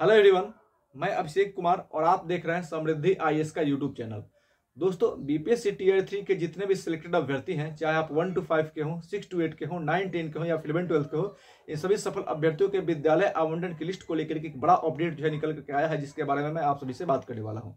Hello everyone, मैं अभिषेक कुमार और आप देख रहे हैं समृद्धि आईएएस का यूट्यूब चैनल। दोस्तों, बीपीएससी टीयर 3 के जितने भी सिलेक्टेड अभ्यर्थी हैं, चाहे आप 1 to 5 के हों, 6 to 8 के हों, 9, 10 के हों या 11, 12 के हों, इन सभी सफल अभ्यर्थियों के विद्यालय आवंटन की लिस्ट को लेकर के एक बड़ा अपडेट जो है निकल करके आया है, जिसके बारे में मैं आप सभी से बात करने वाला हूँ।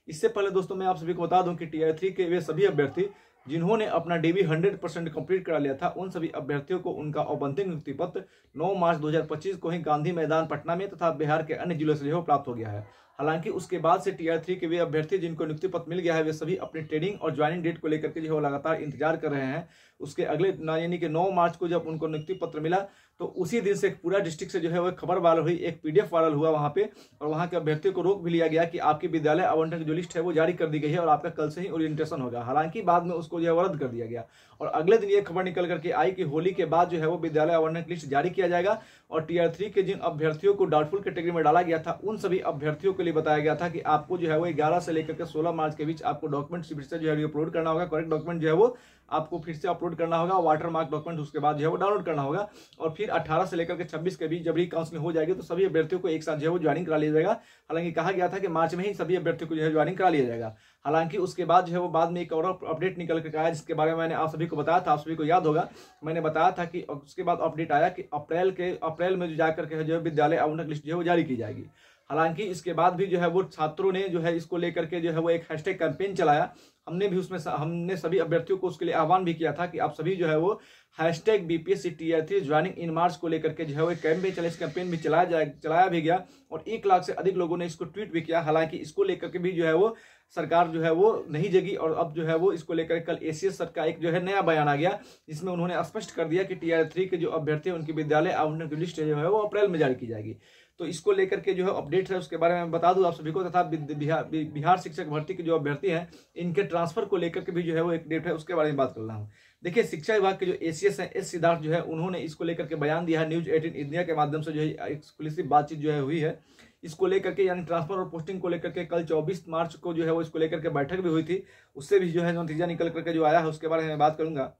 इससे पहले दोस्तों मैं आप सभी को बता दूं कि टीयर 3 के वे सभी अभ्यर्थी जिन्होंने अपना डीबी 100% कंप्लीट करा लिया था, उन सभी अभ्यर्थियों को उनका औपचारिक नियुक्ति पत्र 9 मार्च 2025 को ही गांधी मैदान पटना में तथा बिहार के अन्य जिलों से प्राप्त हो गया है। हालांकि उसके बाद से टीयर 3 के वे अभ्यर्थी जिनको नियुक्ति पत्र मिल गया है, वे सभी अपनी ट्रेनिंग और ज्वाइनिंग डेट को लेकर के जो है लगातार इंतजार कर रहे हैं। उसके अगले यानी कि 9 मार्च को जब उनको नियुक्ति पत्र मिला, तो उसी दिन से पूरा डिस्ट्रिक्ट से जो है वो खबर वायरल हुई, एक पीडीएफ वायरल हुआ वहां पे, और वहां के अभ्यर्थियों को रोक भी लिया गया कि आपकी विद्यालय आवंटन की जो लिस्ट है वो जारी कर दी गई है और आपका कल से ही ओरिएंटेशन होगा। हालांकि बाद में उसको जो है रद्द कर दिया गया और अगले दिन ये खबर निकल करके आई कि होली के बाद जो है वो विद्यालय आवंटन की लिस्ट जारी किया जाएगा और टीयर 3 के जिन अभ्यर्थियों को डाउटफुल कैटेगरी में डाला गया था, उन सभी अभ्यर्थियों के लिए बताया गया था कि आपको जो है वो 11 से लेकर के 16 मार्च के बीच आपको डॉक्यूमेंट फिर से जो है अपलोड करना होगा। करेक्ट डॉक्यूमेंट जो है वो आपको फिर से अपलोड करना होगा, वाटर मार्क डॉक्यूमेंट उसके बाद जो है वो डाउनलोड करना होगा और फिर 18 से लेकर के 26 के बीच जब भी काउंसलिंग हो जाएगी तो सभी अभ्यर्थियों को एक साथ जो है वो ज्वाइनिंग करा लिया जाएगा। हालांकि कहा गया था कि मार्च में ही सभी अभ्यर्थियों को जो है ज्वाइनिंग करा लिया जाएगा। हालांकि उसके बाद जो है वो बाद में एक और अपडेट निकल कर आया, जिसके बारे में मैंने आप सभी को बताया था, आप सभी को याद होगा, मैंने बताया था कि उसके बाद अपडेट आया कि अप्रैल में जो जाकर के जो है विद्यालय आवंटन लिस्ट जो है वो जारी की जाएगी। हालांकि इसके बाद भी जो है वो छात्रों ने जो है इसको लेकर के जो है वो एक हैशटैग कैंपेन चलाया। हमने सभी अभ्यर्थियों को उसके लिए आह्वान भी किया था कि आप सभी जो है वो hashtag BPSC tier 3 joining in March को लेकर के जो है वो एक कैंपेन चला। इस कैंपेन भी चलाया भी गया और 1 लाख से अधिक लोगों ने इसको ट्वीट भी किया। हालांकि इसको लेकर के भी जो है वो सरकार जो है वो नहीं जगी और अब जो है वो इसको लेकर कल एसीएस सर का एक जो है नया बयान आ गया, जिसमें उन्होंने स्पष्ट कर दिया कि टीयर 3 के जो अभ्यर्थी हैं उनकी विद्यालय आवंटन की लिस्ट जो है वो अप्रैल में जारी की जाएगी। तो इसको लेकर के जो है अपडेट है उसके बारे में बता दूं आप सभी को, तथा बिहार शिक्षक भर्ती के जो अभ्यर्थी हैं इनके ट्रांसफर को लेकर के भी जो है वो एक डेट है उसके बारे में बात कर रहा हूँ। देखिए, शिक्षा विभाग के जो एसीएस हैं एस सिद्धार्थ जो है उन्होंने इसको लेकर के बयान दिया है। न्यूज 18 इंडिया के माध्यम से जो है एक्सक्लूसिव बातचीत जो है हुई है इसको लेकर के, यानी ट्रांसफर और पोस्टिंग को लेकर के। कल 24 मार्च को जो है वो इसको लेकर के बैठक भी हुई थी, उससे भी जो है नतीजा निकल करके जो आया है उसके बारे में बात करूंगा।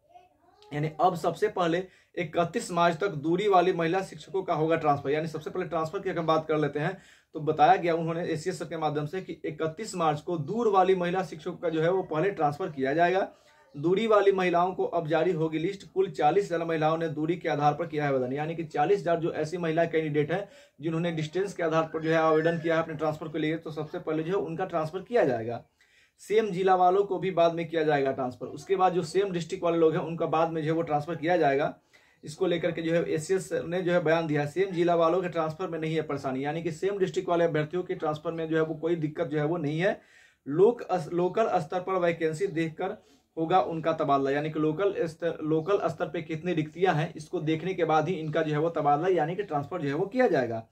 यानी अब सबसे पहले 31 मार्च तक दूरी वाली महिला शिक्षकों का होगा ट्रांसफर। यानी सबसे पहले ट्रांसफर की अगर बात कर लेते हैं तो बताया गया उन्होंने एसीएस के माध्यम से कि 31 मार्च को दूर वाली महिला शिक्षकों का जो है वो पहले ट्रांसफर किया जाएगा। दूरी वाली महिलाओं को अब जारी होगी लिस्ट। कुल 40,000 महिलाओं ने दूरी के आधार पर किया है आवेदन, यानी कि 40,000 जो ऐसी महिला कैंडिडेट है जिन्होंने डिस्टेंस के आधार पर जो है आवेदन किया है अपने ट्रांसफर के लिए, तो सबसे पहले जो है उनका ट्रांसफर किया जाएगा। सेम जिला वालों को भी बाद में किया जाएगा ट्रांसफर। उसके बाद जो सेम डिस्ट्रिक्ट वाले लोग हैं उनका बाद में जो है वो ट्रांसफर किया जाएगा। इसको लेकर के जो है एसीएस ने जो है बयान दिया है, सेम जिला वालों के ट्रांसफर में नहीं है परेशानी, यानी कि सेम डिस्ट्रिक्ट वाले अभ्यर्थियों के ट्रांसफर में जो है वो कोई दिक्कत जो है वो नहीं है। लोकल स्तर पर वैकेंसी देखकर होगा उनका तबादला, यानी कि लोकल स्तर पे कितनी रिक्तियां हैं इसको देखने के बाद ही इनका जो है वो तबादला यानी कि ट्रांसफर जो है वो किया जाएगा।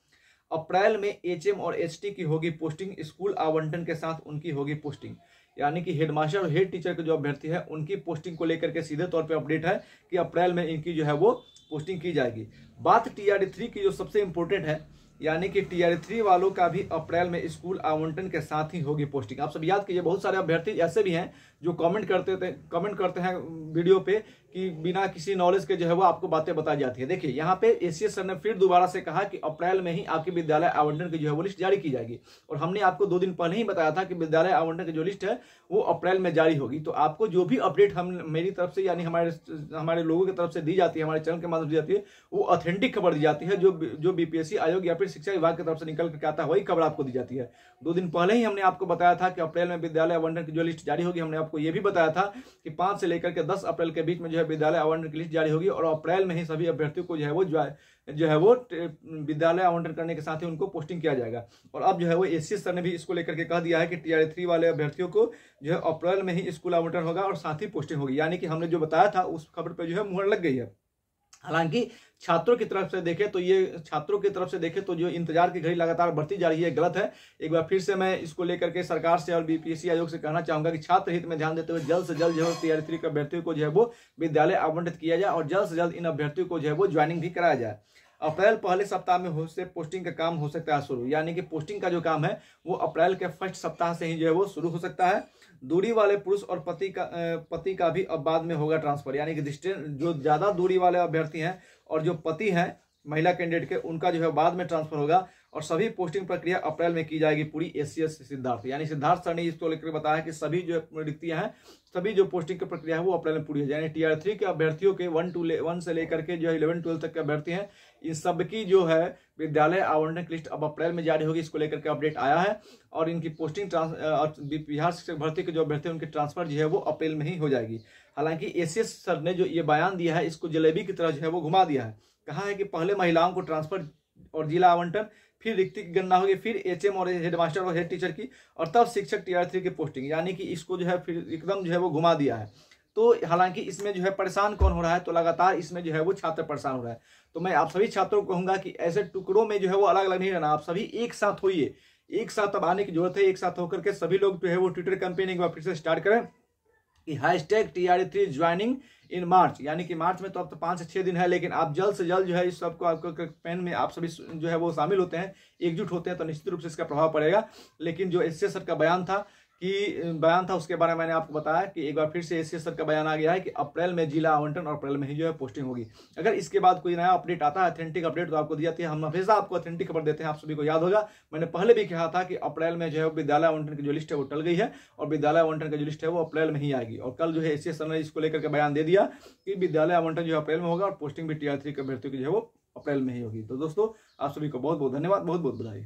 अप्रैल में एचएम और एचटी की होगी पोस्टिंग, स्कूल आवंटन के साथ उनकी होगी पोस्टिंग, यानी कि हेडमास्टर और हेड टीचर के जो अभ्यर्थी है उनकी पोस्टिंग को लेकर के सीधे तौर पे अपडेट है कि अप्रैल में इनकी जो है वो पोस्टिंग की जाएगी। बात टीआर 3 की जो सबसे इंपॉर्टेंट है, यानी कि टीआर 3 वालों का भी अप्रैल में स्कूल आवंटन के साथ ही होगी पोस्टिंग। आप सब याद कीजिए, बहुत सारे अभ्यर्थी ऐसे भी हैं जो कमेंट करते हैं वीडियो पे कि बिना किसी नॉलेज के जो है वो आपको बातें बताई जाती है। देखिए, यहाँ पे एसीएस सर ने फिर दोबारा से कहा कि अप्रैल में ही आपकी विद्यालय आवंटन की जो है वो लिस्ट जारी की जाएगी और हमने आपको 2 दिन पहले ही बताया था कि विद्यालय आवंटन की जो लिस्ट है वो अप्रैल में जारी होगी। तो आपको जो भी अपडेट मेरी तरफ से यानी हमारे लोगों की तरफ से दी जाती है, हमारे चैनल के माध्यम से दी जाती है, वो ऑथेंटिक खबर दी जाती है। जो बीपीएससी आयोग या फिर शिक्षा विभाग की तरफ से निकल करके आता है वही खबर आपको दी जाती है। 2 दिन पहले ही हमने आपको बताया था कि अप्रैल में विद्यालय आवंटन की जो लिस्ट जारी होगी। हमने आपको ये भी बताया था कि 5 से लेकर के 10 अप्रैल के बीच में जो है विद्यालय आवंटन की लिस्ट जारी होगी और अप्रैल में ही सभी अभ्यर्थियों को जो है वो विद्यालय आवंटन करने के साथ ही उनको पोस्टिंग किया जाएगा। और अब जो है वो एसीएस सर ने भी इसको लेकर के कह दिया है कि टीआर 3 वाले अभ्यर्थियों को जो है अप्रैल में ही स्कूल आवंटन होगा और साथ ही पोस्टिंग होगी, यानी कि हमने जो बताया था उस खबर पर जो है मुहर लग गई है। हालांकि छात्रों की तरफ से देखें तो जो इंतजार की घड़ी लगातार बढ़ती जा रही है, गलत है। एक बार फिर से मैं इसको लेकर के सरकार से और बीपीएससी आयोग से कहना चाहूंगा कि छात्र हित में ध्यान देते हुए जल्द से जल्द जो है टीआर 3 के अभ्यर्थियों को जो है वो विद्यालय आवंटित किया जाए और जल्द से जल्द इन अभ्यर्थियों को जो है वो ज्वाइनिंग भी कराया जाए। अप्रैल पहले सप्ताह में से पोस्टिंग का काम हो सकता है शुरू, यानी कि पोस्टिंग का जो काम है वो अप्रैल के फर्स्ट सप्ताह से ही जो है वो शुरू हो सकता है। दूरी वाले पुरुष और पति का भी अब बाद में होगा ट्रांसफर, यानी कि डिस्टेंस जो ज्यादा दूरी वाले अभ्यर्थी हैं और जो पति हैं महिला कैंडिडेट के, उनका जो है बाद में ट्रांसफर होगा और सभी पोस्टिंग प्रक्रिया अप्रैल में की जाएगी पूरी एसीएस सिद्धार्थ, यानी सिद्धार्थ सर ने इसको लेकर बताया कि सभी जो रिक्तियां हैं, सभी जो पोस्टिंग की प्रक्रिया है वो अप्रैल में पूरी हो जाएगी। टीआर 3 के अभ्यर्थियों के 1 से लेकर के जो है 11-12 तक के अभ्यर्थी हैं, इन सबकी जो है विद्यालय आवंटन की लिस्ट अब अप्रैल में जारी होगी। इसको लेकर के अपडेट आया है और इनकी पोस्टिंग बिहार शिक्षक भर्ती के जो अभ्यर्थी हैं उनकी ट्रांसफर जो है वो अप्रैल में ही हो जाएगी। हालांकि एसीएस सर ने जो ये बयान दिया है इसको जलेबी की तरह जो है वो घुमा दिया है। कहा है कि पहले महिलाओं को ट्रांसफर और जिला आवंटन, फिर रिक्ति की गणना होगी, फिर एचएम और हेडमास्टर और हेड टीचर की, और तब शिक्षक टीआर 3 की पोस्टिंग, यानी कि इसको जो है फिर एकदम जो है वो घुमा दिया है। तो हालांकि इसमें जो है परेशान कौन हो रहा है, तो लगातार इसमें जो है वो छात्र परेशान हो रहा है। तो मैं आप सभी छात्रों को कहूंगा कि ऐसे टुकड़ों में जो है वो अलग अलग नहीं रहना, आप सभी एक साथ होइए, एक साथ अब आने की जरूरत है। एक साथ होकर के सभी लोग जो है वो ट्विटर कैंपेनिंग फिर से स्टार्ट करें कि #TRE3 ज्वाइनिंग इन मार्च, यानी कि मार्च में तो अब तो 5 से 6 दिन है, लेकिन आप जल्द से जल्द जो है इस सबको आपको कैंपेन में आप सभी जो है वो शामिल होते हैं, एकजुट होते हैं, तो निश्चित रूप से इसका प्रभाव पड़ेगा। लेकिन जो एसीएस सर का बयान था उसके बारे में मैंने आपको बताया कि एक बार फिर से एसीएस सर का बयान आ गया है कि अप्रैल में जिला आवंटन और अप्रैल में ही जो है पोस्टिंग होगी। अगर इसके बाद कोई नया अपडेट आता है, ऑथेंटिक अपडेट, तो आपको दी जाती है। हम हमेशा आपको ऑथेंटिक खबर देते हैं, आप सभी को याद होगा मैंने पहले भी कहा था कि अप्रैल में जो है विद्यालय आवंटन की जो लिस्ट है वो टल गई है और विद्यालय आवंटन की जो लिस्ट है वो अप्रैल में ही आएगी। और कल जो है एसीएस सर ने इसको लेकर के बयान दे दिया कि विद्यालय आवंटन जो है अप्रैल में होगा और पोस्टिंग भी टीआर 3 के अभ्यर्थियों की जो है वो अप्रैल में ही होगी। तो दोस्तों आप सभी को बहुत बहुत धन्यवाद, बहुत बहुत बधाई।